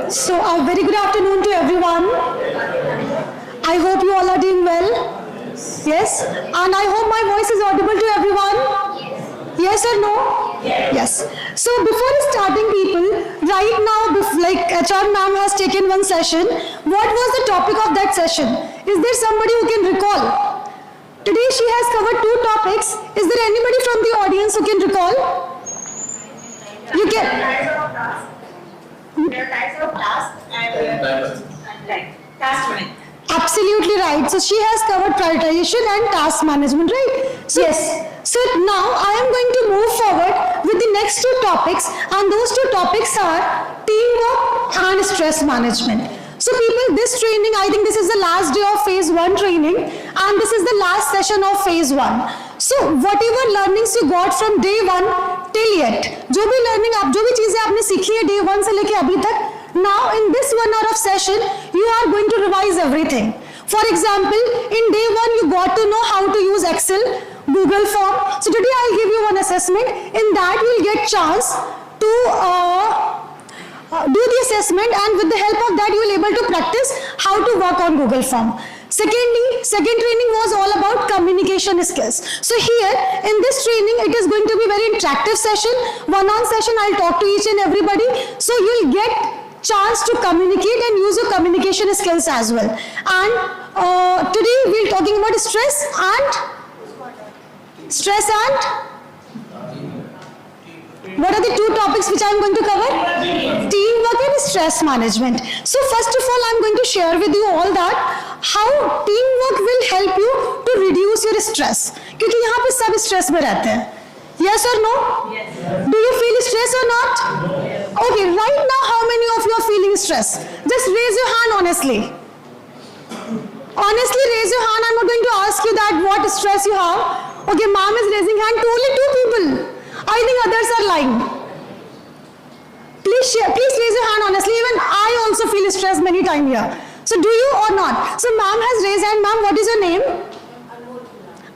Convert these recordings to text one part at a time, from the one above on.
So, a very good afternoon to everyone. I hope you all are doing well. Yes? And I hope my voice is audible to everyone. Yes or no? Yes. So, before starting, people, right now, like HR ma'am has taken one session. What was the topic of that session? Is there somebody who can recall? Today she has covered 2 topics. Is there anybody from the audience who can recall? You can. There are types of tasks and task management. Absolutely right. So she has covered prioritization and task management, right? So, yes. So now I am going to move forward with the next 2 topics, and those 2 topics are teamwork and stress management. So people, this training, I think this is the last day of phase 1 training, and this is the last session of phase 1. So whatever learnings you got from day 1 till yet, जो भी learning आप जो भी चीजें आपने सीखी है day 1 से लेके अभी तक, now in this 1 hour of session, you are going to revise everything. For example, in day 1 you got to know how to use Excel, Google Form. So today I'll give you one assessment. In that you will get chance to do the assessment, and with the help of that you will able to practice how to work on Google Form. Secondly, second training was all about communication skills. So here in this training it is going to be very interactive session, one-on session. I'll talk to each and everybody, so you'll get chance to communicate and use your communication skills as well. And today we'll talking about stress and what are the 2 topics which I am going to cover? Teamwork and stress management. So first of all, I am going to share with you all that how teamwork will help you to reduce your stress. क्योंकि यहाँ पे सब stress में रहते हैं. Yes or no? Yes. Do you feel stress or not? Okay, right now how many of you are feeling stress? Just raise your hand honestly. Honestly raise your hand. I'm not going to ask you that what stress you have. Okay, mom is raising hand to only 2 people. I think others are lying. Please share, please raise your hand honestly. Even I also feel stressed many times here. So do you or not? So ma'am has raised hand. Ma'am, what is your name?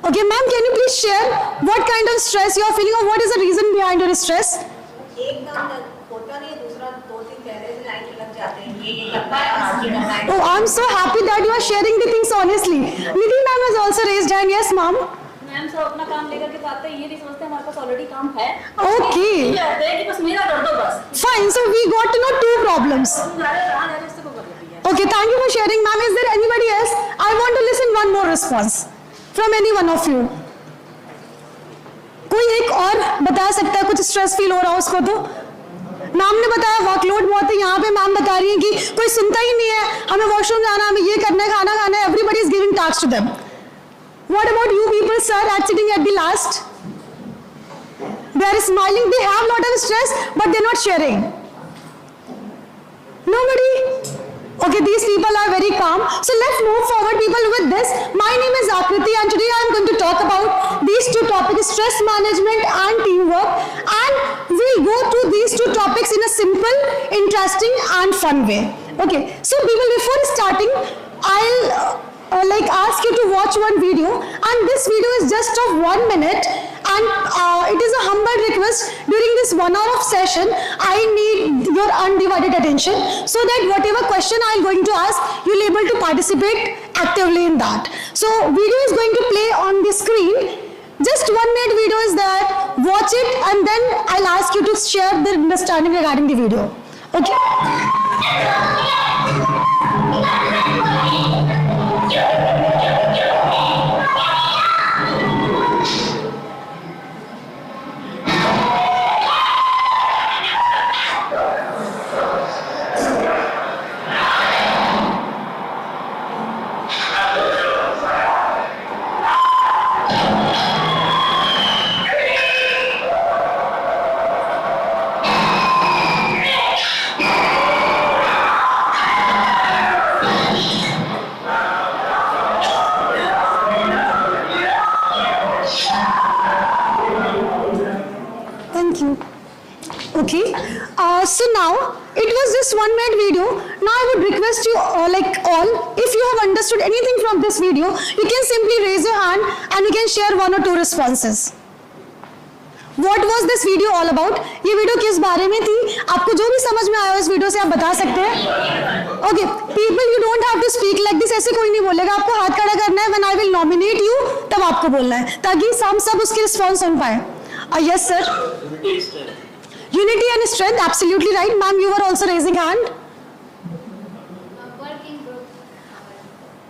Okay, ma'am, can you please share what kind of stress you are feeling, or what is the reason behind your stress? Oh, I'm so happy that you are sharing the things honestly. Nidhi ma'am has also raised hand. Yes, ma'am. Ma'am सब अपना काम लेकर के आते हैं, ये नहीं समझते हमारे पास ऑलरेडी काम है. Okay. ये होता है कि बस मेरा कर दो बस. Fine. So we got to know 2 problems. Okay, thank you for sharing, ma'am. Is there anybody else? I want to listen one more response from any one of you. कोई एक और बता सकता है कुछ स्ट्रेस फील हो रहा हो उसको? तो मैम ने बताया वर्कलोड बहुत है. यहाँ पे मैम बता रही है कि कोई सुनता ही नहीं है, हमें वॉशरूम जाना, हमें ये करना है, खाना खाना है. Everybody is giving task to them. What about you people, sir, are sitting at the last? They are smiling. They have lot of stress, but they're not sharing. Nobody? Okay, these people are very calm. So let's move forward, people, with this. My name is Akriti, and today I am going to talk about these 2 topics, stress management and teamwork. And we'll go through these 2 topics in a simple, interesting, and fun way. Okay, so people, before starting, I'll ask you to watch one video, and this video is just of 1 minute, and it is a humble request. During this 1 hour of session, I need your undivided attention, so that whatever question I am going to ask, you'll able to participate actively in that. So video is going to play on the screen. Just 1 minute video is there. Watch it, and then I'll ask you to share the understanding regarding the video. Okay? Okay, so now it was just 1 minute video. Now I would request you if you have understood anything from this video, you can simply raise your hand and you can share 1 or 2 responses. What was this video all about? ये video किस बारे में थी? आपको जो भी समझ में आया इस वीडियो से आप बता सकते हैं. Okay, people you don't have to speak like this. ऐसे कोई नहीं बोलेगा. आपको हाथ खड़ा करना है. When I will nominate you तब आपको बोलना है, ताकि हम सब उसकी रिस्पॉन्स सुन पाए. Yes sir. Unity and strength, absolutely right. Ma'am, you were also raising hand.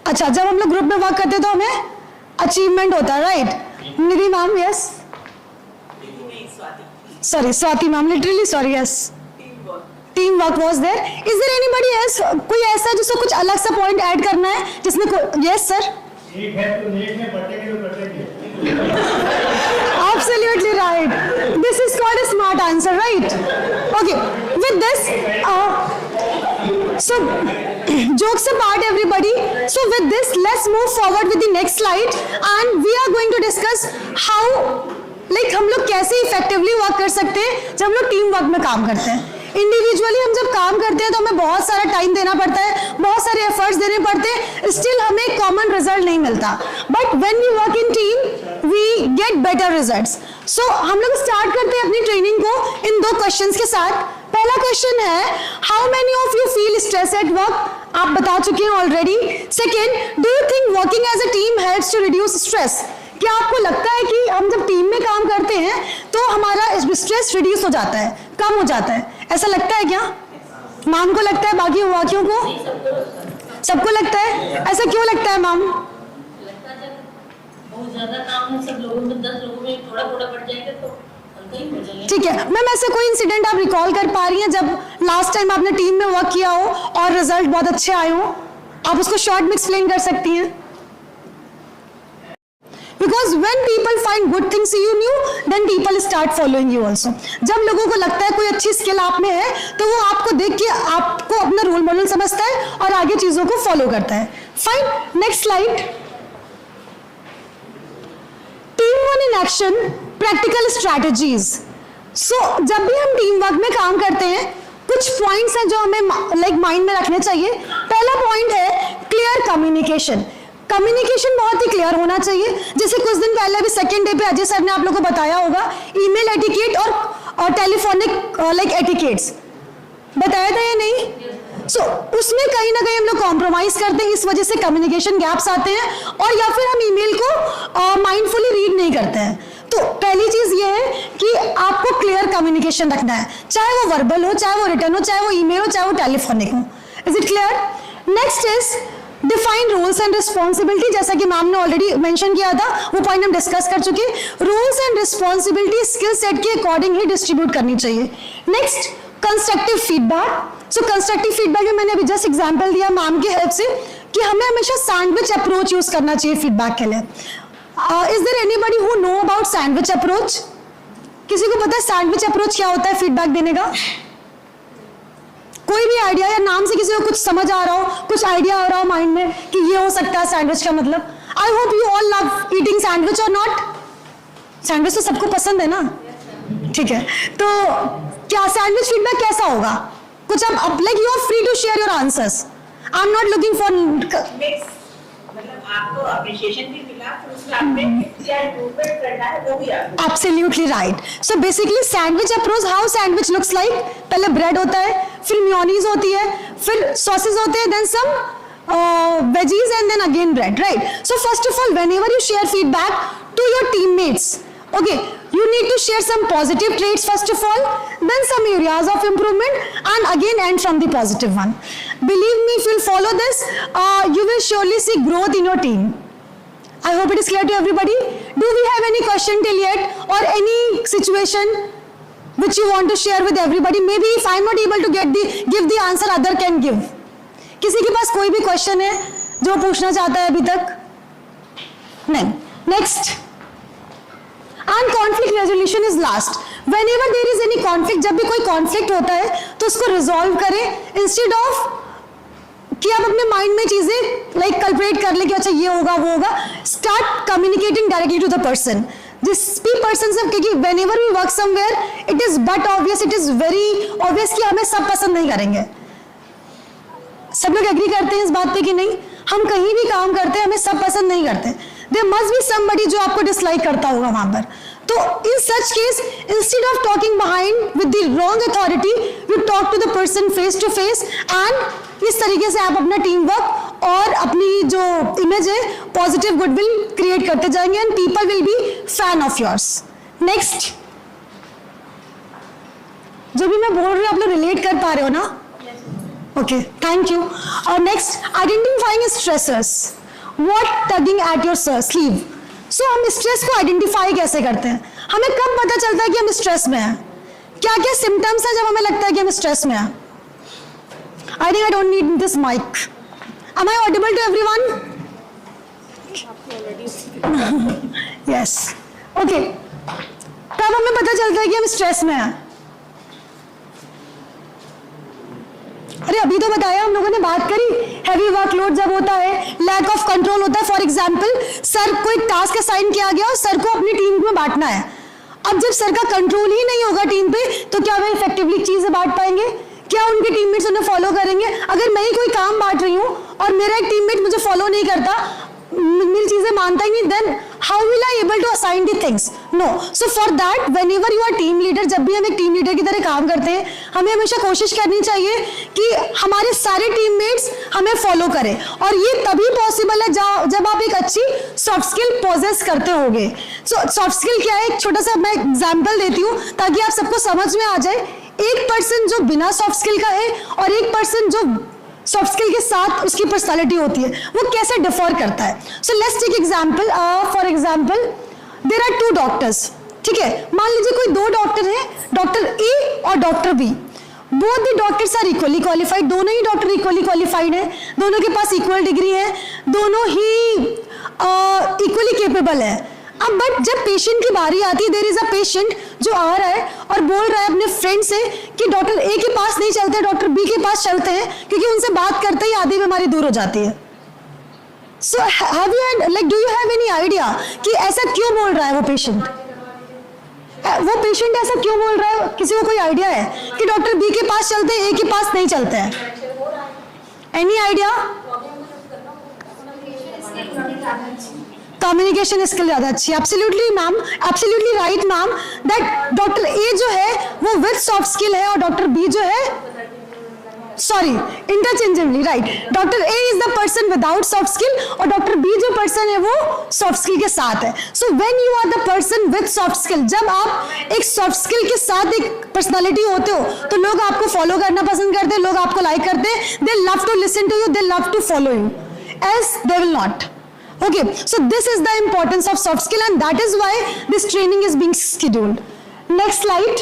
अच्छा, जब हम लोग ग्रुप में वर्क करते हैं तो हमें अचीवमेंट होता है, right? Nidhi ma'am, yes. Sorry, Swati ma'am, literally sorry, yes. Team work was there. Is there anybody else? कोई ऐसा जिसको कुछ अलग सा पॉइंट ऐड करना है जिसमें? Yes sir. एक है तो नेक है, बटेंगे तो कटेंगे. Absolutely right. This is called a smart answer, right? Okay. With this, so jokes apart, everybody. So with this, let's move forward with the next slide, and we are going to discuss how, like, हम लोग कैसे effectively work कर सकते हैं जब हम लोग team work में काम करते हैं. इंडिविजुअली हम जब काम करते हैं तो हमें बहुत सारा टाइम देना पड़ता है, बहुत सारे एफर्ट्स देने पड़ते हैं, स्टिल हमें कॉमन रिजल्ट नहीं मिलता. But when we work in team we get better results. So हम लोग स्टार्ट करते हैं अपनी ट्रेनिंग को इन 2 क्वेश्चंस के साथ. पहला क्वेश्चन है, how many of you feel stress at work? आप बता चुके हैं already. Second, do you think working as a team helps to reduce stress? क्या आपको लगता है कि हम जब टीम में काम करते हैं तो हमारा स्ट्रेस रिड्यूस हो जाता है, कम हो जाता है? ऐसा लगता है क्या? मैम को लगता है, बाकी बाकियों को? सबको लगता है. ऐसा क्यों लगता है मैम? बहुत ज्यादा काम है, सब लोगों में 10 लोगों में थोड़ा थोड़ा बढ़ जाएगा तो हल्का ही हो जाएगा. ठीक है मैम, ऐसा कोई इंसिडेंट आप रिकॉल कर पा रही हैं जब लास्ट टाइम आपने टीम में वर्क किया हो और रिजल्ट बहुत अच्छे आए हो? आप उसको शॉर्ट में एक्सप्लेन कर सकती हैं. Because when people find good things in you, then people start following you also. जब लोगों को लगता है कोई अच्छी स्किल आप में है तो वो आपको देख के आपको अपना रोल मॉडल समझता है और आगे चीजों को फॉलो करता है. Fine, next slide. Team one in action, practical strategies. So जब भी हम टीम वर्क में काम करते हैं कुछ पॉइंट्स हैं जो हमें लाइक माइंड में रखने चाहिए. पहला पॉइंट है क्लियर कम्युनिकेशन. कम्युनिकेशन बहुत ही क्लियर होना चाहिए. जैसे कुछ दिन पहले अभी सेकेंड डे पे अजय सर ने आप लोगों को बताया होगा ईमेल एटिकेट और टेलीफोनिक लाइक एटिकेट्स बताया था या नहीं? सो उसमें कहीं ना कहीं हम लोग कॉम्प्रोमाइज करते हैं, इस वजह से कम्युनिकेशन गैप्स आते हैं, और या फिर हम ईमेल को माइंडफुली रीड नहीं करते हैं. तो पहली चीज ये है कि आपको क्लियर कम्युनिकेशन रखना है, चाहे वो वर्बल हो, चाहे वो रिटर्न हो, चाहे वो ईमेल हो, चाहे वो टेलीफोनिक हो. Is it clear? Next is define rules and responsibility. जैसा कि मैम ने ऑलरेडी मेंशन किया था, वो पॉइंट हम डिस्कस कर चुके. Rules and responsibility skill set के अकॉर्डिंग ही डिस्ट्रीब्यूट करनी चाहिए. Next, constructive feedback. So constructive feedback में मैंने अभी जस्ट एग्जांपल दिया मैम की हेल्प से कि हमें हमेशा सैंडविच अप्रोच यूज करना चाहिए फीडबैक के लिए. Is there anybody who know about sandwich approach? किसी को पता है सैंडविच अप्रोच क्या होता है फीडबैक देने का? कोई भी आइडिया या नाम से किसी को कुछ समझ आ रहा हो, कुछ आइडिया आ रहा हो माइंड में कि ये हो सकता है सैंडविच का मतलब? I hope you all love eating sandwich और नॉट? सैंडविच तो सबको पसंद है ना? ठीक है, तो क्या सैंडविच फीडबैक कैसा होगा? कुछ आप like you are free to share your answers. I am not looking for मतलब आपको अप्रिशिएशन भी मिला, फिर उसमें आपने क्या इम्प्रूवमेंट करना है वो भी आपको. Absolutely right. So basically sandwich approach, how sandwich looks like? पहले bread होता है, फिर mayonnaise होती है, फिर sauces होते हैं, then some veggies and then again bread, right? So first of all, whenever you share feedback to your teammates, okay, you need to share some positive traits first of all, then some areas of improvement, and again end from the positive one. Believe me, if you follow this, you will surely see growth in your team. I hope it is clear to everybody. Do we have any question till yet, or any situation which you want to share with everybody? Maybe if I am not able to give the answer, other can give. किसी के पास कोई भी question है जो पूछना चाहता है अभी तक? नहीं. Next. And conflict resolution is last. Whenever there is any conflict, जब भी कोई conflict होता है तो उसको resolve करें instead of कि आप अपने माइंड में चीजें लाइक कैलकुलेट कर ले कि अच्छा ये होगा वो होगा. Start communicating directly to the person. जिस भी पर्सन से, क्योंकि whenever we work somewhere it is but obvious, it is very obvious कि हमें सब पसंद नहीं करेंगे. सब लोग एग्री करते हैं इस बात पे कि नहीं? हम कहीं भी काम करते हैं हमें सब पसंद नहीं करते. देयर मस्ट बी समबडी जो आपको डिसलाइक करता होगा वहां पर. तो in such case, instead of talking behind with the wrong authority, you talk to the person face to face and इस तरीके से आप अपना टीम वर्क और अपनी जो इमेज है पॉजिटिव गुडविल क्रिएट करते जाएंगे and people will be fan of yours. Next, जो भी मैं बोल रही हूँ आप लोग रिलेट कर पा रहे हो ना? Okay, thank you. और next, identifying stressors. What tugging at your sleeve. So हम स्ट्रेस को आइडेंटिफाई कैसे करते हैं? हमें कब पता चलता है कि हम स्ट्रेस में हैं? क्या क्या सिम्टम्स हैं जब हमें लगता है कि हम स्ट्रेस में हैं? I think I don't need this mic. Am I audible to everyone? Yes. Okay, कब हमें पता चलता है कि हम स्ट्रेस में हैं? अरे अभी तो बताया, हम लोगों ने बात करी. हैवी वर्कलोड जब होता है, लैक ऑफ कंट्रोल होता है. फॉर एग्जांपल, सर को एक टास्क असाइन किया गया और सर को अपनी टीम में बांटना है. अब जब सर का कंट्रोल ही नहीं होगा टीम पे, तो क्या वे इफेक्टिवली चीजें बांट पाएंगे? क्या उनके टीममेट्स उन्हें फॉलो करेंगे? अगर मैं ही कोई काम बांट रही हूँ और मेरा एक टीममेट मुझे फॉलो नहीं करता, मेरी चीजें मानता ही नहीं, then how will I able to assign the things? No. So for that, whenever you are team leader, जब भी हम एक टीम लीडर की तरह काम करते हैं, हमें हमेशा कोशिश करनी चाहिए कि हमारे सारे टीममेट्स हमें फॉलो करें. और ये तभी पॉसिबल है जब आप एक अच्छी सॉफ्ट स्किल पोजेस करते होगे. सो सॉफ्ट स्किल क्या है? एक छोटा सा मैं एग्जाम्पल देती हूँ ताकि आप सबको समझ में आ जाए. एक पर्सन जो बिना सॉफ्ट स्किल का है और एक पर्सन जो सॉफ्ट स्किल के साथ उसकी पर्सनालिटी होती है, वो कैसे डिफर करता है. So let's take example. For example, there are 2 doctors. ठीक है, मान लीजिए कोई 2 डॉक्टर हैं, डॉक्टर ए और doctor B. Both the doctors are equally qualified. दोनों ही डॉक्टर इक्वली क्वालिफाइड हैं, दोनों के पास इक्वल डिग्री है, दोनों ही इक्वली केपेबल है. अब बट जब पेशेंट की बारी आती है, देयर इज अ पेशेंट जो आ रहा है और बोल रहा है अपने फ्रेंड से कि डॉक्टर ए के पास नहीं चलते, डॉक्टर बी के पास चलते हैं, क्योंकि उनसे बात करते ही आधी बीमारी दूर हो जाती है. So have you like do you have any idea कि ऐसा क्यों बोल रहा है वो पेशेंट? ऐसा क्यों बोल रहा है? किसी को कोई आइडिया है कि डॉक्टर बी के पास चलते हैं, ए के पास नहीं चलते हैं? Any idea? कम्युनिकेशन स्किल ज्यादा अच्छी. Absolutely ma'am, absolutely right ma'am, that doctor A जो है वो विद सॉफ्ट स्किल है और डॉक्टर बी जो है, sorry, interchangeably right. Doctor A is the person without soft skill और डॉक्टर बी जो पर्सन है वो सॉफ्ट स्किल के साथ है. So when you are the person with soft skill, जब आप एक सॉफ्ट स्किल के साथ एक पर्सनालिटी होते हो, तो लोग आपको फॉलो करना पसंद करते हैं, लोग आपको लाइक करते हैं. They love to listen to you, they love to follow you, else they will not. Okay, so this is the importance of soft skill and that is why this training is being scheduled. Next slide.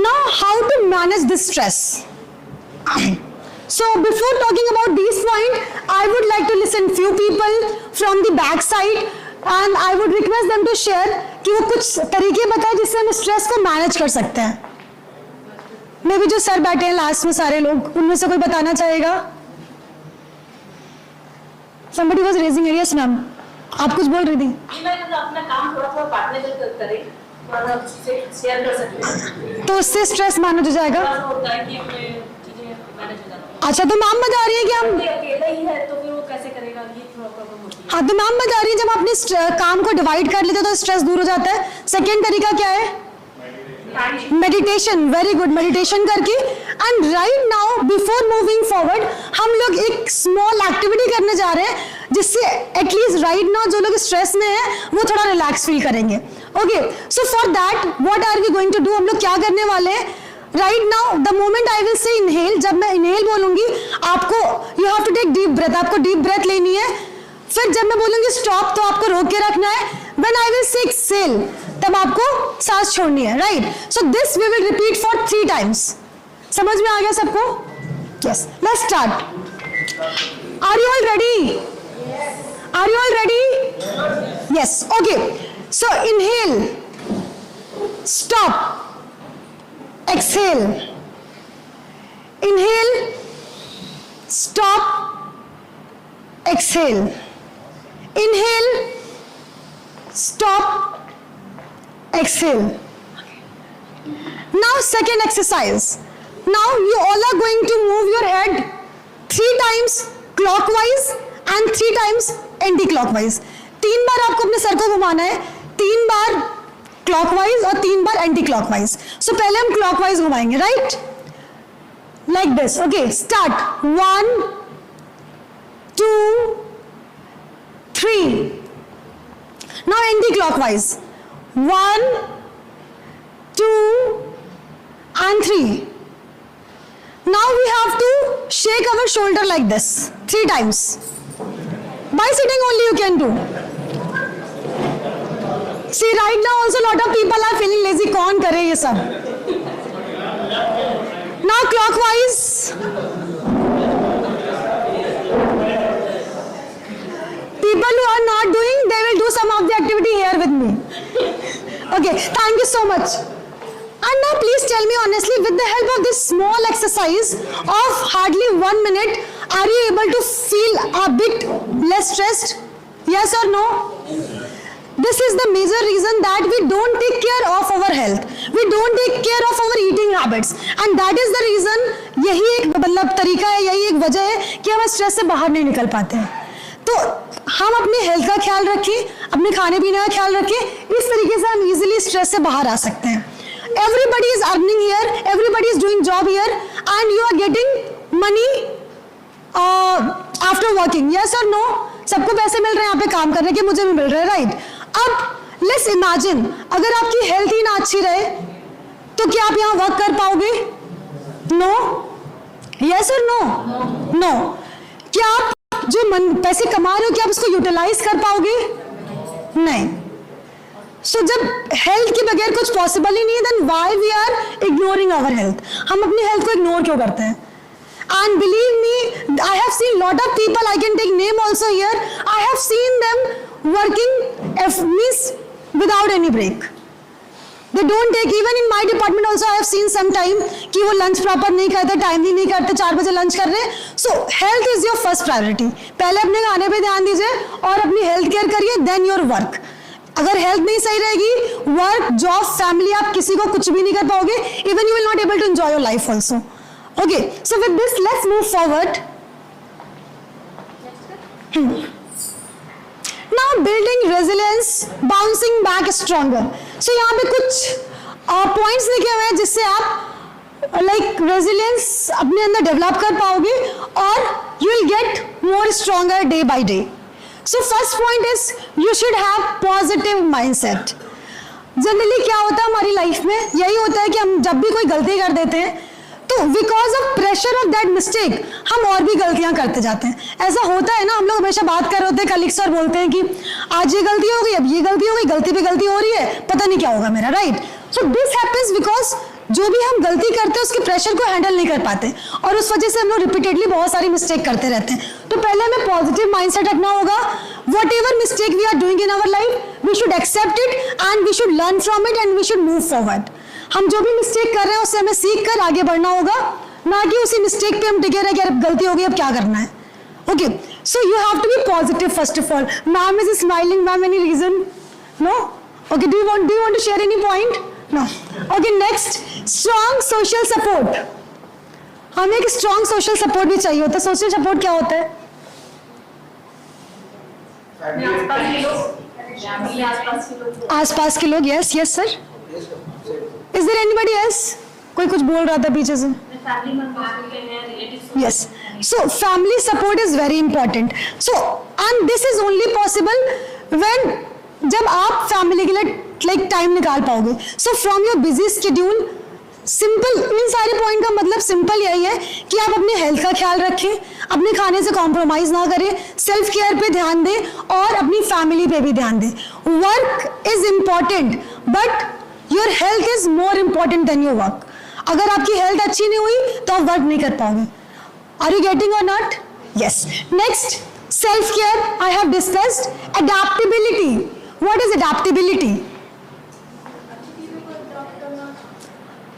Now, how to manage this stress? So before talking about these points, I would like to listen few people from the back side and I would request them to share कि वो कुछ तरीके बताएं जिससे हम stress को manage कर सकते हैं. मे भी जो सर बैठे हैं लास्ट में सारे लोग, उनमें से कोई बताना चाहेगा? Somebody was raising hand. Yes, ma'am. आप कुछ बोल रही थी? मैं अपना काम थोड़ा पार्टनर करें, थोड़ा शेयर कर सकते हैं, तो उससे स्ट्रेस मैनेज हो जाएगा. होता है कि चीजें मैनेज हो जाती अच्छा, तो मैम बता रही है कि हम अकेला ही है तो फिर वो कैसे करेगा, ये थोड़ा प्रॉब्लम होती है. हाँ, तो मैम बता रही है जब अपने काम को डिवाइड कर लेते हो तो स्ट्रेस दूर हो जाता है. सेकेंड तरीका क्या है? मेडिटेशन. वेरी गुड, मेडिटेशन करके. And right now before moving forward हम लोग एक स्मॉल एक्टिविटी करने जा रहे हैं जिससे एटलीस्ट राइट नाउ जो लोग स्ट्रेस में हैं वो थोड़ा रिलैक्स फील करेंगे. Okay, so for that what are we going to do? हम लोग क्या करने वाले हैं? Right now the moment I will say inhale, जब मैं इनहेल बोलूंगी आपको you have to take deep breath. आपको डीप ब्रेथ लेनी है. फिर जब मैं बोलूंगी स्टॉप तो आपको रोक के रखना है. When I will say exhale तब आपको सांस छोड़नी है. Right, so this we will repeat for 3 times. समझ में आ गया सबको? Yes, let's start. Are you all ready? Are you all ready? Yes. Okay, so inhale, stop, exhale. Inhale, stop, exhale. Inhale, stop, exhale. Now second exercise. Now you all are going to move your head 3 times clockwise and 3 times anti clockwise. 3 बार आपको अपने sir को घुमाना है, 3 बार clockwise और 3 बार anti clockwise. सो पहले हम clockwise घुमाएंगे, right, like this. Okay, start. 1 2 3। Now anti clockwise. 1 2 and 3. Now we have to shake our shoulder like this 3 times. By sitting only you can do. See, right now also lot of people are feeling lazy. कौन करे ये सब? Now clockwise. People who are not doing, they will do some of the activity here with me. Okay, thank you so much. And now please tell me honestly, with the help of this small exercise of hardly 1 minute, are you able to feel a bit less stressed? Yes or no? This is the major reason that we don't take care of our health. We don't take care of our eating habits. And that is the reason, यही एक मतलब तरीका है, यही एक वजह है कि हम स्ट्रेस से बाहर नहीं निकल पाते हैं। तो हम अपने हेल्थ का ख्याल रखें, अपने खाने पीने का ख्याल रखें, इस तरीके से हम इजीली स्ट्रेस से बाहर आ सकते हैं। Everybody is earning here, everybody is doing job here, and you are getting money after working. Yes or no? सबको पैसे मिल रहे हैं यहाँ पे काम करने के, मुझे भी मिल रहे हैं, राइट? अब let's imagine, अगर आपकी हेल्थ ही ना अच्छी रहे तो क्या आप यहाँ वर्क कर पाओगे? No? Yes or no? No. क्या आप जो पैसे कमा रहे हो क्या आप उसको यूटिलाइज कर पाओगे? नहीं। सो जब हेल्थ के बगैर कुछ पॉसिबल ही नहीं है, then why we are ignoring our health? हम अपनी हेल्थ को इग्नोर क्यों करते हैं? And believe me, I have seen lot of people, I can take name also here, I have seen them working means without any break. They don't take, even in my department also I have seen some time कि वो lunch proper नहीं करते, timely नहीं करते, 4 बजे lunch कर रहे हैं। सो health is your first priority. पहले अपने खाने पे ध्यान दीजिए और अपनी हेल्थ केयर करिए, देन योर वर्क। अगर हेल्थ नहीं सही रहेगी, वर्क, जॉब, फैमिली, आप किसी को कुछ भी नहीं कर पाओगे, even you will not able to enjoy your life also. Okay, so with this let's move forward. Now building resilience, bouncing back stronger. So यहाँ पे कुछ पॉइंट्स लिखे हुए हैं जिससे आप लाइक रेजिलियंस अपने अंदर डेवलप कर पाओगे और you will get more stronger day by day. So first point is you should have positive mindset. Generally क्या होता है हमारी लाइफ में, यही होता है कि हम जब भी कोई गलती कर देते हैं तो because of pressure of that mistake हम और भी गलतियां करते जाते हैं। ऐसा होता है ना, हम लोग हमेशा बात कर रहे होते हैं, कलीग्स और बोलते हैं कि आज ये गलती हो गई, अब ये गलती हो गई, गलती पे गलती हो रही है, पता नहीं क्या होगा मेरा, right? So this happens because जो भी हम गलती करते हैं उसके प्रेशर को हैंडल नहीं कर पाते और उस वजह से हम लोग रिपीटेडली बहुत सारी मिस्टेक करते रहते हैं। तो पहले हमें पॉजिटिव माइंडसेट रखना होगा। Whatever mistake we are doing in our life, we should accept it and we should learn from it and we should move forward. हम जो भी मिस्टेक कर रहे हैं उससे हमें सीख कर आगे बढ़ना होगा, ना कि उसी मिस्टेक पे हम टिके रहे कि अब गलती हो गई, अब क्या करना है। Okay, so you have to be positive first of all. Ma'am is smiling, ma'am any reason? No? Okay, do you want to share any point? No? Okay, next, strong social support. हमें एक strong social support भी चाहिए होता है। Social support क्या होता है? आसपास के लोग। Yes yes sir. Is there anybody else? कोई कुछ बोल रहा था पीछे से। Yes, so family support is very important. So and this is only possible when, जब आप फैमिली के लिए लाइक टाइम निकाल पाओगे। So from your busy schedule, simple, इन सारे पॉइंट का मतलब सिंपल यही है कि आप अपने हेल्थ का ख्याल रखें, अपने खाने से कॉम्प्रोमाइज ना करें, सेल्फ केयर पे ध्यान दें और अपनी फैमिली पे भी ध्यान दें। Work is important but your health is more important than your work. अगर आपकी हेल्थ अच्छी नहीं हुई तो आप वर्क नहीं कर पाओगे। आर यू गेटिंग और not? Yes. Next, self care I have discussed. Adaptability, what is adaptability?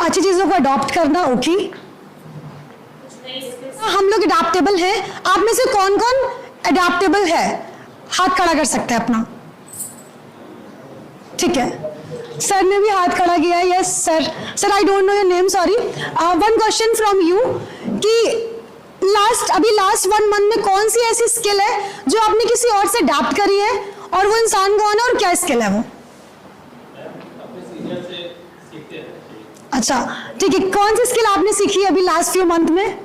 अच्छी चीजों को अडॉप्ट करना। ओके, हम लोग अडैप्टेबल हैं। आप में से कौन कौन अडैप्टेबल है? हाथ खड़ा कर सकते हैं अपना। ठीक है, सर ने भी हाथ खड़ा किया है। Yes sir. Sir I don't know your name, sorry. One question from you कि लास्ट 1 मंथ में कौन सी ऐसी स्किल है जो आपने किसी और से अडॉप्ट करी है, और वो इंसान कौन है और क्या स्किल है वो? अच्छा ठीक है, कौन सी स्किल आपने सीखी अभी लास्ट फ्यू मंथ में?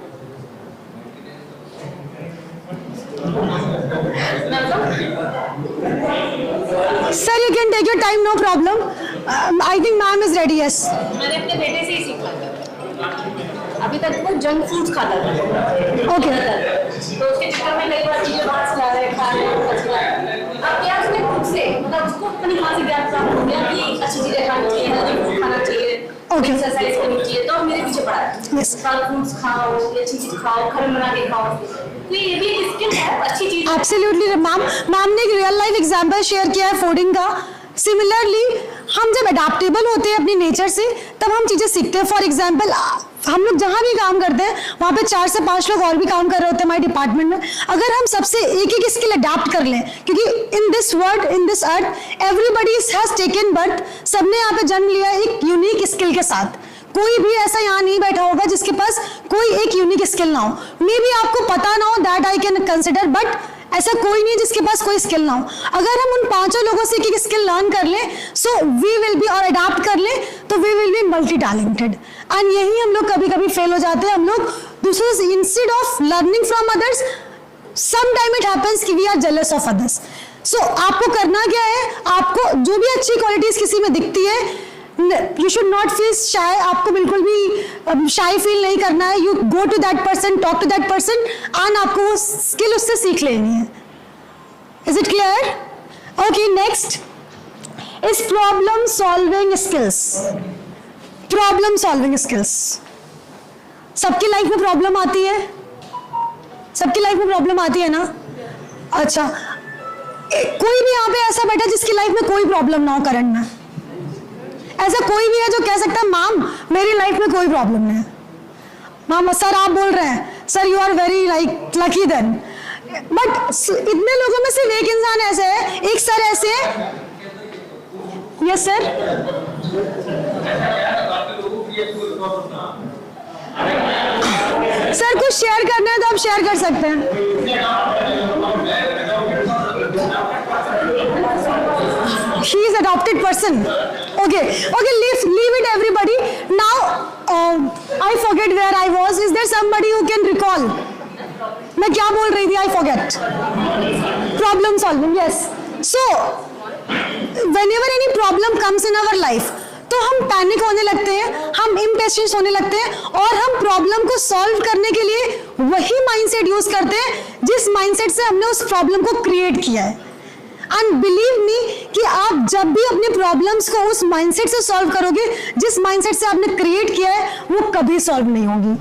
Sir you can take your time, no problem. I think ma'am is ready. Yes, मैंने अपने बेटे से ही सीखा था। अभी तक वो जंक फूड्स खाता था। ओके, तो उसके चक्कर में कई बार चीजें बाहर से ला रहे खा रहे। अब क्या उसने खुद से, मतलब उसको अपनी माँ से ज्ञान प्राप्त हो गया कि अच्छी चीजें खानी चाहिए, हेल्दी फूड खाना चाहिए, एक्सरसाइज करनी चाहिए, तो अब मेरे पीछे पड़ा है। Yes. फल फ्रूट्स खाओ, अच्छी चीज खाओ, घर बना के खाओ, तो ये भी एक स्किल है, अच्छी चीज है। एब्सोल्युटली मैम ने एक रियल लाइफ एग्जांपल शेयर किया है फूडिंग का। सिमिलरली हम जब अडेप्टेबल होते हैं अपनी नेचर से, तब हम चीजें सीखते हैं। फॉर एग्जांपल हम लोग जहाँ भी काम करते हैं वहाँ पे 4 से 5 लोग और भी काम कर रहे होते हैं हमारे डिपार्टमेंट में। अगर हम सबसे एक स्किल अडेप्ट कर लें, क्योंकि in this world, in this earth, everybody has taken birth, सबने यहाँ पे जन्म लिया एक यूनिक स्किल के साथ। कोई भी ऐसा यहाँ नहीं बैठा होगा जिसके पास कोई एक यूनिक स्किल ना हो। मे बी आपको पता ना हो, that I can consider, but ऐसा कोई नहीं जिसके पास कोई स्किल ना हो। अगर हम उन 5 लोगों से एक स्किल लर्न कर लें, सो वी विल बी, और अडॉप्ट कर लें, तो we will be multi talented. And यही हम लोग कभी कभी फेल हो जाते हैं। हम लोग दूसरों से, instead of learning from others, some time it happens कि we are jealous of others. So आपको करना क्या है, आपको जो भी अच्छी क्वालिटीज किसी में दिखती है, you should not feel shy. आपको बिल्कुल भी शाय फील नहीं करना है। You go to that person, talk to that person, and आपको वो स्किल उससे सीख लेनी है। Is it clear? Okay, next is problem solving skills. Problem solving skills, सबकी लाइफ में प्रॉब्लम आती है, सबकी लाइफ में प्रॉब्लम आती है ना? अच्छा, कोई भी यहाँ पे ऐसा बैठा जिसकी लाइफ में कोई प्रॉब्लम ना हो करंट में? ऐसा कोई भी है जो कह सकता है मैम मेरी लाइफ में कोई प्रॉब्लम नहीं है? मैम सर आप बोल रहे हैं, sir you are very like lucky then. But इतने लोगों में सिर्फ एक इंसान ऐसे है, एक सर ऐसे है। यस सर, सर कुछ शेयर करना है तो आप शेयर कर सकते हैं। He is adopted person. Okay, leave it everybody. Now, I forget where I was. Is there somebody who can recall? मैं क्या बोल रही थी? I forget. Problem solving, yes. So, whenever any problem comes in our life, तो हम panic होने लगते हैं, हम इम्पेशेंस होने लगते हैं, और हम प्रॉब्लम को सॉल्व करने के लिए वही माइंडसेट यूज करते हैं जिस माइंडसेट से हमने उस प्रॉब्लम को क्रिएट किया है। एंड बिलीव मी कि आप जब भी अपने प्रॉब्लम्स को उस माइंडसेट से सॉल्व करोगे जिस माइंडसेट से आपने क्रिएट किया है, वो कभी सॉल्व नहीं होगी।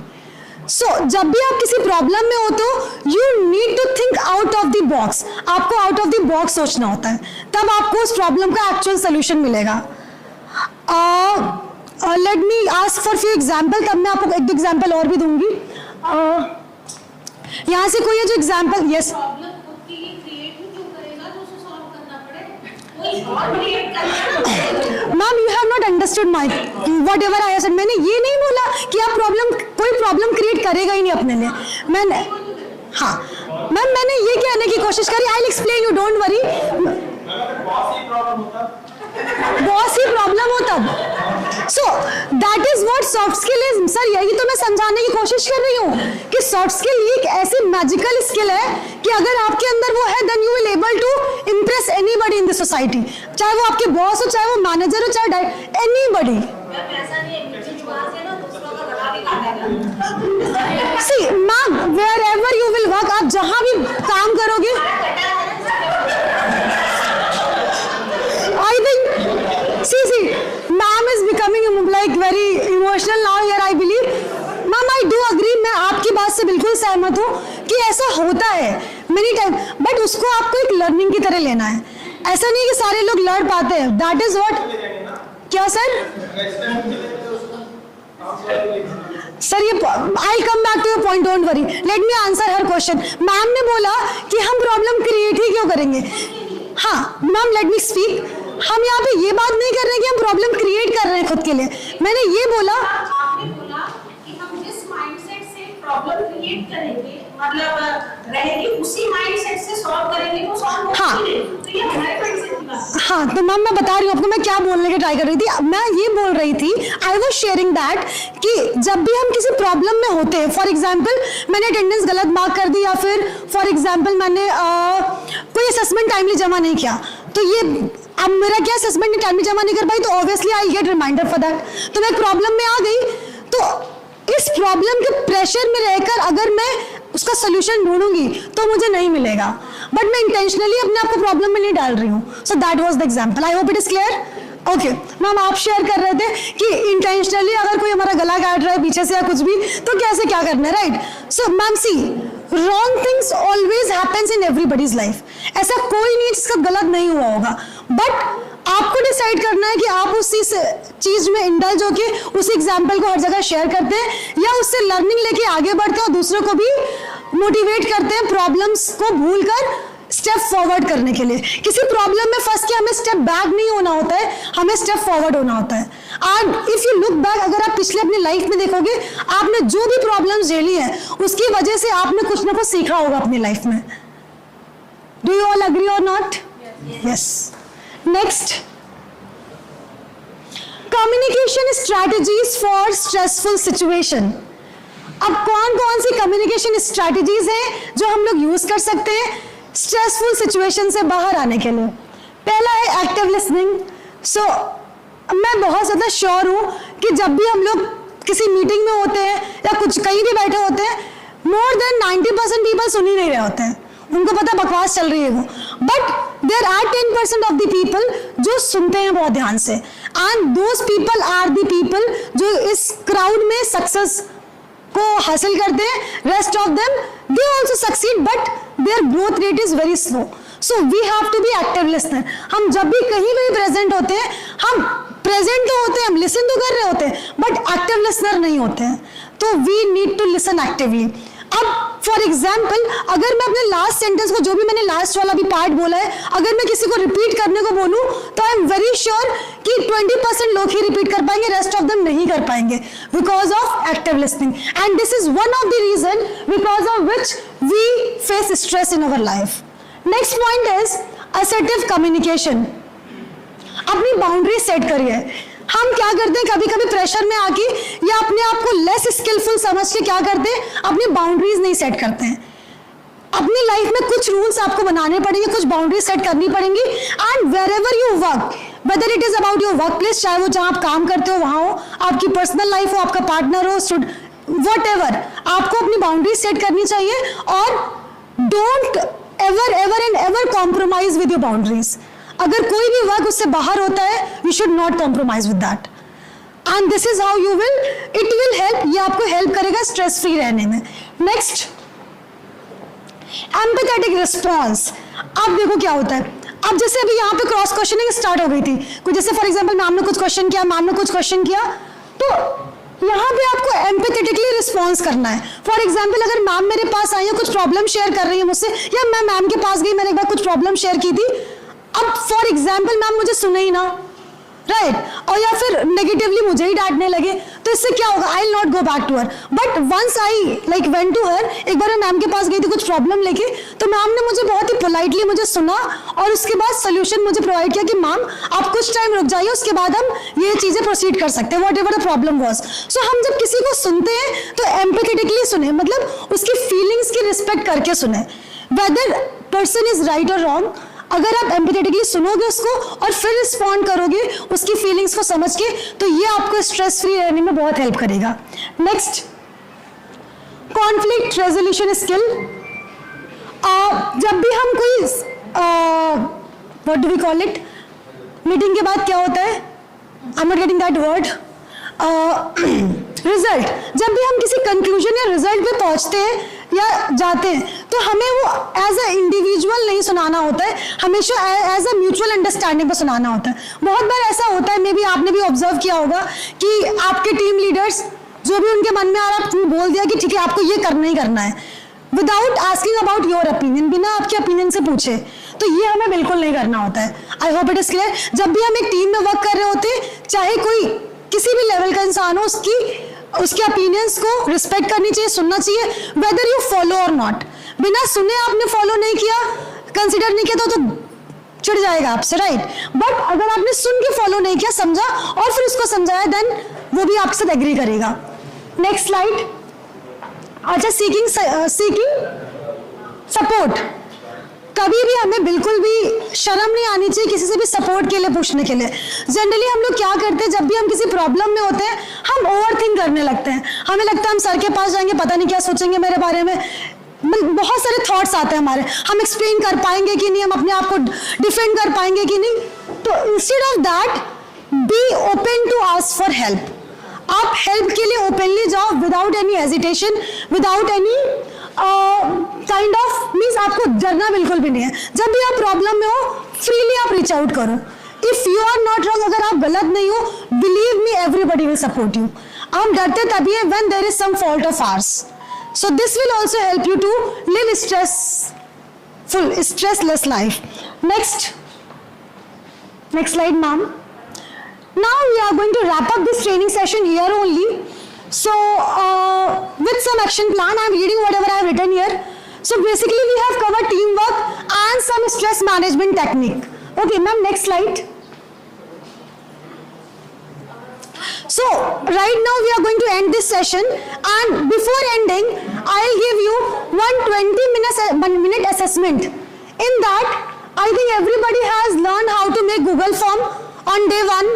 सो जब भी आप किसी प्रॉब्लम में हो तो you need to think out of the box. आपको आउट ऑफ द बॉक्स सोचना होता है, तब आपको उस प्रॉब्लम का एक्चुअल सोल्यूशन मिलेगा। Let me ask for few example, तब मैं आपको एक दो एग्जाम्पल और भी दूंगी। यहाँ से कोई है जो example? Yes, ma'am you have not understood my what ever I said. मैंने ये नहीं बोला कि आप कोई प्रॉब्लम क्रिएट करेगा ही नहीं अपने लिए। मैंने, हाँ मैम, मैंने ये कहने की कोशिश करी। I will explain you, don't worry. Boss he problem हो तब। So that is what soft skill is. Sir यही तो मैं समझाने की कोशिश कर रही हूँ कि सॉफ्ट स्किल एक ऐसी मैजिकल स्किल है कि अगर आपके अंदर वो है, then you will able to impress anybody in the society, चाहे वो आपके बॉस हो, चाहे वो मैनेजर हो, चाहे anybody. See ma'am, wherever you will work, आप जहां भी काम करोगे, I think, see, ma'am is becoming like very emotional now here, I believe. Ma'am, I do agree, मैं आपकी बात से बिल्कुल सहमत हूँ कि ऐसा होता है many time, but उसको आपको एक लर्निंग की तरह लेना है। ऐसा नहीं कि सारे लोग लड़ पाते हैं। That is what, क्या सर? सर ये I come back to your point, don't worry, let me answer her question. Ma'am ने बोला कि हम प्रॉब्लम क्रिएट ही क्यों करेंगे। हाँ मैम, लेट मी स्पीक। हम यहाँ पे ये बात नहीं कर रहे कि हम प्रॉब्लम क्रिएट कर रहे हैं खुद के लिए। मैंने ये बोला, आपने बोला कि हम जिस माइंडसेट से प्रॉब्लम क्रिएट करेंगे मतलब रहेगी, उसी माइंडसेट से सॉल्व करेंगे तो सॉल्व होगा हाँ। ही नहीं। तो ये हमारे माइंडसेट की बात है। हाँ, तो मैम मैं बता रही हूँ आपको मैं क्या बोलने की ट्राई कर रही थी। मैं ये बोल रही थी, आई वॉज शेयरिंग दैट कि जब भी हम किसी प्रॉब्लम में होते हैं, फॉर एग्जाम्पल मैंने अटेंडेंस गलत मार्क कर दी, या फिर फॉर एग्जाम्पल मैंने कोई असेसमेंट टाइमली जमा नहीं किया, तो ये अब मेरा क्या असेसमेंट टाइमली जमा नहीं कर पाई, तो obviously I get reminder for that. तो मैं एक प्रॉब्लम में आ गई, तो इस प्रॉब्लम के प्रेशर में रहकर अगर मैं उसका सोल्यूशन ढूंढूंगी तो मुझे नहीं मिलेगा, बट मैं इंटेंशनली अपने आप को प्रॉब्लम में नहीं डाल रही हूँ। So that was the example. I hope it is clear. Okay ma'am, आप शेयर कर रहे थे कि इंटेंशनली अगर कोई हमारा गला काट रहा है पीछे से या कुछ भी, तो कैसे क्या करना है, right. So ma'am see, wrong things always happens in everybody's life. ऐसा कोई नहीं जिसका गलत नहीं हुआ होगा, बट आपको डिसाइड करना है कि आप उसी चीज में इंडल्ज होके उस एग्जाम्पल को हर जगह शेयर करते हैं, या उससे लर्निंग लेके आगे बढ़ते हैं और दूसरों को भी मोटिवेट करते हैं प्रॉब्लम्स को भूलकर स्टेप फॉरवर्ड करने के लिए। किसी प्रॉब्लम में फंस के हमें स्टेप बैक नहीं होना होता है, हमें स्टेप फॉरवर्ड होना होता है। And if you look back, अगर आप पिछले अपनी लाइफ में देखोगे, आपने जो भी प्रॉब्लम्स झेली है उसकी वजह से आपने कुछ ना कुछ सीखा होगा अपनी लाइफ में। डू यू ऑल अग्री और not? Yes. Next, communication strategies for stressful situation. अब कौन कौन सी कम्युनिकेशन स्ट्रैटेजीज हैं जो हम लोग यूज कर सकते हैं स्ट्रेसफुल सिचुएशन से बाहर आने के लिए? पहला है एक्टिव लिसनिंग। सो मैं बहुत ज़्यादा श्योर हूँ कि जब भी हम लोग किसी मीटिंग में होते हैं या कुछ कहीं भी बैठे होते हैं, मोर देन 90% पीपल सुन ही नहीं रहे होते हैं, उनको पता बकवास चल रही है वो, but there are 10% of the people जो सुनते हैं बहुत ध्यान से, and those people are the people जो इस क्राउड में सक्सेस को हासिल करते हैं। Rest of them they also succeed, but their growth rate is very slow. So we have to be active listener. हम जब भी कहीं भी प्रेजेंट होते हैं, हम प्रेजेंट तो होते हैं, हम लिसन तो कर रहे होते हैं, बट एक्टिव लिसनर नहीं होते हैं, तो we need to listen actively. अब फॉर एग्जाम्पल, अगर मैं अपने लास्ट सेंटेंस को, जो भी मैंने लास्ट वाला भी पार्ट बोला है, अगर मैं किसी को रिपीट करने को बोलूं, तो आई एम वेरी श्योर कि 20% लोग ही रिपीट कर पाएंगे, रेस्ट ऑफ देम नहीं कर पाएंगे, because of active listening. And this is one of the reason because of which we face stress in our life. Next point is assertive communication. अपनी boundary set करिए। हम क्या करते हैं, कभी कभी प्रेशर में आके या अपने आप को लेस स्किलफुल समझ के क्या करते हैं, अपनी बाउंड्रीज नहीं सेट करते हैं। अपनी लाइफ में कुछ रूल्स आपको बनाने पड़ेंगे, कुछ बाउंड्रीज सेट करनी पड़ेंगी। And where ever you work, whether it is about your work place, चाहे वो जहां आप काम करते हो वहां हो, आपकी पर्सनल लाइफ हो, आपका पार्टनर हो, वट एवर, आपको अपनी बाउंड्रीज सेट करनी चाहिए। और don't ever ever and ever compromise with your boundaries. अगर कोई भी वर्क उससे बाहर होता है, you should not compromise with that, and this is how you will, it will help, ये आपको हेल्प करेगा स्ट्रेस फ्री रहने में। Next, empathetic response. अब देखो क्या होता है, अब जैसे अभी यहाँ पे क्रॉस क्वेश्चनिंग स्टार्ट हो गई थी, कुछ जैसे फॉर एग्जांपल मैम ने कुछ क्वेश्चन किया, मैम ने कुछ क्वेश्चन किया, तो यहाँ पे आपको एम्पैथेटिकली रिस्पॉन्स करना है। फॉर एग्जांपल, अगर मैम मेरे पास आई है, कुछ प्रॉब्लम शेयर कर रही है मुझसे, या मैं मैम के पास गई, मैंने एक बार कुछ प्रॉब्लम शेयर की थी, अब फॉर एग्जाम्पल मैम मुझे सुने ही ना, राइट, और या फिर नेगेटिवली मुझे ही डांटने लगे, तो इससे क्या होगा, I will not go back to her. But once I like went to her, एक बार मैं मैम के पास गई थी कुछ प्रॉब्लम लेके, तो मैम ने मुझे बहुत ही पोलाइटली मुझे सुना और उसके बाद सोल्यूशन मुझे प्रोवाइड किया कि मैम आप कुछ टाइम रुक जाइए, उसके बाद हम ये चीजें प्रोसीड कर सकते हैं, whatever the problem was. So हम जब किसी को सुनते हैं तो एम्पैथेटिकली सुने, मतलब उसकी फीलिंग्स की रिस्पेक्ट करके सुने, वेदर पर्सन इज राइट और रॉन्ग। अगर आप एम्पैथेटिकली सुनोगे उसको और फिर रिस्पॉन्ड करोगे उसकी फीलिंग्स को समझ के, तो ये आपको स्ट्रेस फ्री रहने में बहुत हेल्प करेगा। Next, conflict resolution skill. जब भी हम कोई what do we call it, meeting के बाद क्या होता है, I am not getting that word, result, जब भी हम किसी कंक्लूजन या रिजल्ट पे पहुंचते हैं या जाते हैं, तो हमें वो एज अ इंडिविजुअल नहीं सुनाना होता है, हमेशा एज अ म्यूचुअल अंडरस्टैंडिंग पे सुनाना होता है। बहुत बार ऐसा होता है, मे बी आपने भी ऑब्जर्व किया होगा कि आपके टीम लीडर्स जो भी उनके मन में आ रहा है, आपने बोल दिया कि ठीक है आपको ये करना ही करना है, without asking about your opinion, बिना आपके ओपिनियन से पूछे, तो ये हमें बिल्कुल नहीं करना होता है। I hope it is clear. जब भी हम एक टीम में वर्क कर रहे होते हैं, चाहे कोई किसी भी लेवल का इंसान हो, उसकी उसके ओपिनियंस को रिस्पेक्ट करनी चाहिए, सुनना चाहिए, वेदर यू फॉलो और नॉट। बिना सुने आपने फॉलो नहीं किया, कंसिडर नहीं किया तो चिढ़ जाएगा आपसे, राइट। बट अगर आपने सुन के फॉलो नहीं किया, समझा और फिर उसको समझाया, देन वो भी आपके साथ एग्री करेगा। Next slide. अच्छा, सीकिंग सपोर्ट। कभी भी हमें बिल्कुल भी शर्म नहीं आनी चाहिए किसी से भी सपोर्ट के लिए पूछने के लिए। जनरली हम लोग क्या करते हैं, जब भी हम किसी प्रॉब्लम में होते हैं हम ओवर थिंक करने लगते हैं। हमें लगता है हम सर के पास जाएंगे, पता नहीं क्या सोचेंगे मेरे बारे में, बहुत सारे थॉट्स आते हैं हमारे, हम एक्सप्लेन कर पाएंगे कि नहीं, हम अपने आप को डिफेंड कर पाएंगे कि नहीं। तो instead of that, be open to ask for help. आप हेल्प के लिए ओपनली जाओ, without any hesitation, without any kind of means आपको डरना बिल्कुल भी नहीं है। जब भी आप प्रॉब्लम में हो, फ्रीली आप रीच आउट करो। If you are not wrong, अगर आप गलत नहीं हो, believe me everybody will support you. हम डरते तभी है when there is some fault of ours. So this will also help you to live stressless life. Next slide, ma'am. Now we are going to wrap up this training session here only. So with some action plan, I am reading whatever I have written here. So basically we have covered teamwork and some stress management technique. Okay, ma'am, next slide. So right now we are going to end this session, and before ending I'll give you one 20-minute assessment. In that I think everybody has learned how to make Google form on day 1.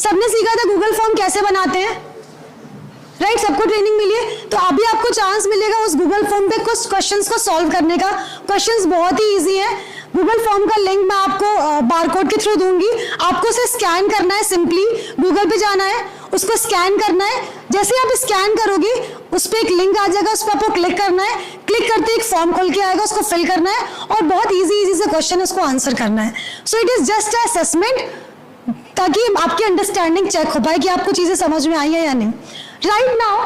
सबने सीखा था Google form कैसे बनाते हैं, right? सबको training मिली है। तो अभी आपको चांस मिलेगा उस गूगल फॉर्म पे कुछ क्वेश्चंस को सॉल्व करने का। क्वेश्चंस बहुत ही इजी है। गूगल फॉर्म का लिंक मैं आपको बारकोड के थ्रू दूंगी। आपको उसे स्कैन करना है, सिंपली गूगल पे जाना है, उसको स्कैन करना है। जैसे आप स्कैन करोगे उस पर एक लिंक आ जाएगा, उस पर आपको क्लिक करना है। क्लिक करते एक फॉर्म खोल के आएगा, उसको फिल करना है और बहुत इजी से क्वेश्चन है, उसको आंसर करना है। So it is just a assessment, ताकि आपकी अंडरस्टैंडिंग चेक हो पाए कि आपको चीजें समझ में आई है या नहीं। Right now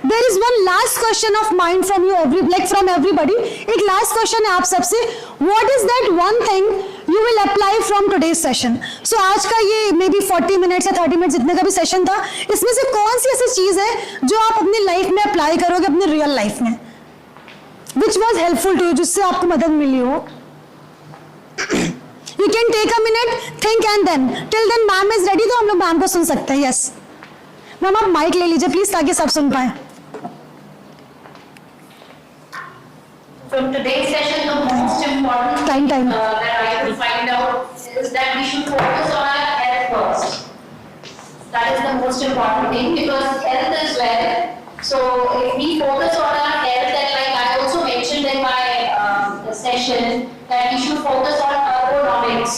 there is one last question of mind from you, from everybody. एक लास्ट क्वेश्चन है आप सबसे, what is that one thing you will apply from today's session? So आज का ये मे बी 40 मिनट्स या 30 मिनट्स जितने का भी सेशन था, इसमें से कौन सी ऐसी चीज है जो आप अपनी लाइफ में अप्लाई करोगे, अपनी रियल लाइफ में, which was helpful to you, जिससे आपको मदद मिली हो? You can take a minute, think and then. Till then ma'am is ready, तो हम लोग मैम को सुन सकते हैं। Yes, मैम आप माइक ले लीजिए प्लीज, ताकि सब सुन पाए। From today's session, the most important Time. that I could find out is that we should focus on our health first. That is the most important thing, because health is wealth. So if we focus on our health, and like I also mentioned in my session, that we should focus on ergonomics,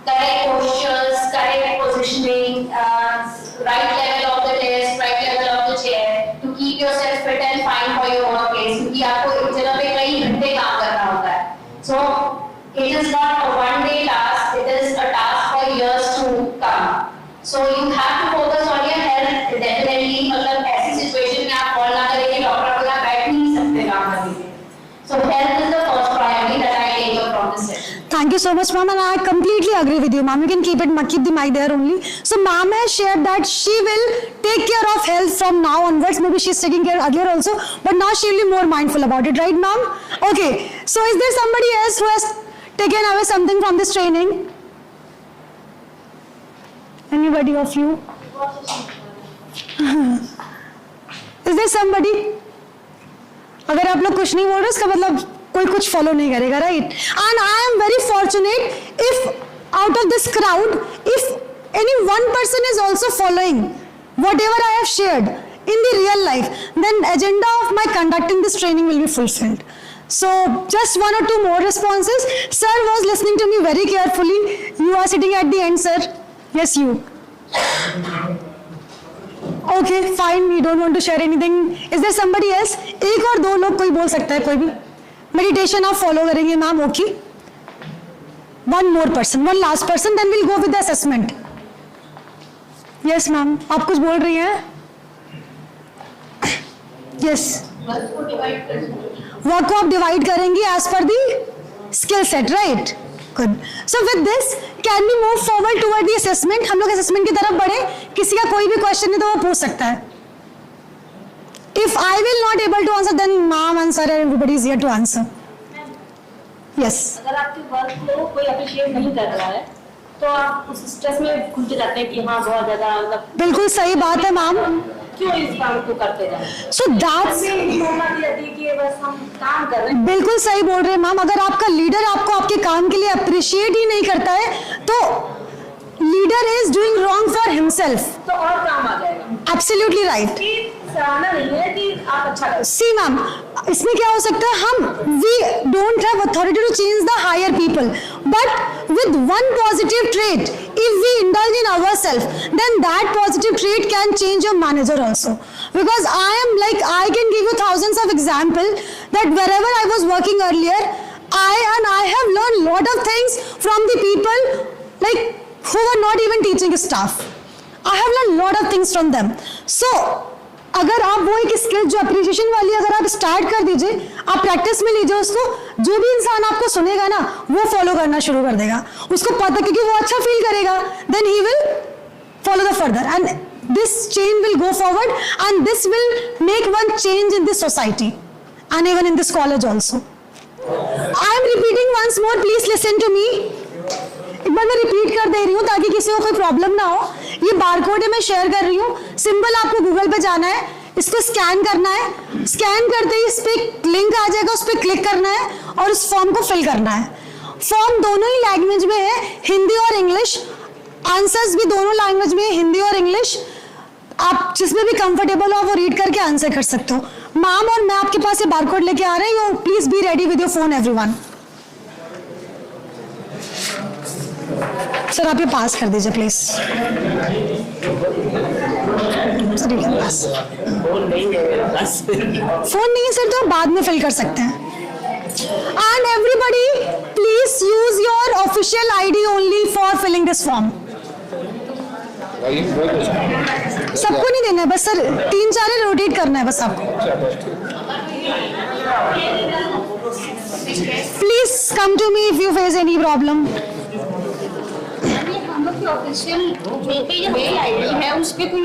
correct postures, correct positioning, right level of the desk, right level of the chair, to keep yourself fit and fine for your workplace. क्योंकि आपको एक जगह पे कई घंटे काम करना होता है. So it is not a one-day task; it is a task for years to come. So you have to focus on your health definitely. मतलब ऐसी सिचुएशन में आप कॉल ना करें कि डॉक्टर को यहाँ बैठ नहीं सकते काम करने के लिए. So health is the first priority that I take up from this session. Thank you so much, ma'am, and I completely agree with you, ma'am. You can keep the mic there only. So, ma'am has shared that she will take care of health from now onwards. Maybe she's taking care earlier also, but now she will be more mindful about it, right, ma'am? Okay. So, is there somebody else who has taken away something from this training? Anybody of you? Is there somebody? अगर आप लोग कुछ नहीं बोल रहे, उसका मतलब कोई कुछ फॉलो नहीं करेगा, right? And I am very fortunate if out of this crowd, if any one person is also following what ever I have shared in the real life, then agenda of my conducting this training will be fulfilled. So just one or two more responses. Sir was listening to me very carefully. You are sitting at the end, sir. Yes, you. Okay, fine. We don't want to share anything. Is there somebody else? एक और दो लोग कोई बोल सकता है, कोई भी मेडिटेशन आप फॉलो करेंगे ma'am? Okay, one more person, one last person, then we'll go with the assessment. Yes ma'am, आप कुछ बोल रही हैं? Yes. वर्क को आप डिवाइड करेंगे as per the skill set, right? Good. So with this can we move forward toward the assessment? हम लोग असेसमेंट की तरफ बढ़े. किसी का कोई भी क्वेश्चन है तो वो पूछ सकता है. If I will not able to answer, then ma'am and sir and everybody is here to answer. Yes. अगर आपके वर्क को कोई अप्रिशिएट नहीं कर रहा है तो आप उस स्ट्रेस में घुल जाते हैं कि हाँ बहुत ज्यादा मतलब बिल्कुल सही बात है मैम. क्यों इस काम को करते जाए. So that's मौका दिया कि बस हम काम कर रहे हैं. बिल्कुल सही बोल रहे हैं मैम. अगर आपका लीडर आपको आपके काम के लिए अप्रिशिएट ही नहीं करता है तो leader is doing wrong for himself. तो और काम आ जाएगा. Absolutely right. कि सराहना नहीं है कि आप अच्छा कर. सी मैम, इसमें क्या हो सकता है, हम we don't have authority to change the higher people, but with one positive trait if we indulge in ourselves, then that positive trait can change your manager also. Because I can give you thousands of examples that wherever I was working earlier, I have learned lot of things from the people like who were not even teaching staff. I have learned lot of things from them. So अगर आप वो एक skill जो appreciation वाली अगर आप start कर दीजिए, आप प्रैक्टिस में लीजिए उसको, जो भी इंसान आपको सुनेगा ना वो फॉलो करना शुरू कर देगा. उसको पता क्योंकि वो अच्छा फील करेगा, then he will follow the further and this chain will go forward and this will make one change in this society and even in this college also. I am repeating once more, please listen to me. एक बार मैं repeat कर दे रही हूँ ताकि किसी को कोई प्रॉब्लम ना हो. ये बारकोड है, मैं शेयर कर रही हूँ. सिंपल आपको गूगल पे जाना है, इसको स्कैन करना है. स्कैन करते ही इस पे लिंक आ जाएगा, उस पर क्लिक करना है और उस फॉर्म को फिल करना है. फॉर्म दोनों ही लैंग्वेज में है, हिंदी और इंग्लिश. आंसर्स भी दोनों लैंग्वेज में है, हिंदी और इंग्लिश. आप जिसमें भी कंफर्टेबल हो वो रीड करके आंसर कर सकते हो. मैम और मैं आपके पास ये बारकोड लेके आ रही हूँ. Please be ready with your phone everyone. Sir आप ये पास कर दीजिए प्लीज. फोन नहीं है सर तो बाद में फिल कर सकते हैं. And everybody please use your official ID only for filling this form. सबको नहीं देना है, बस सर 3-4 रोटेट करना है बस आपको. Please come to me if you face any problem. Official mail ID है उस पे कोई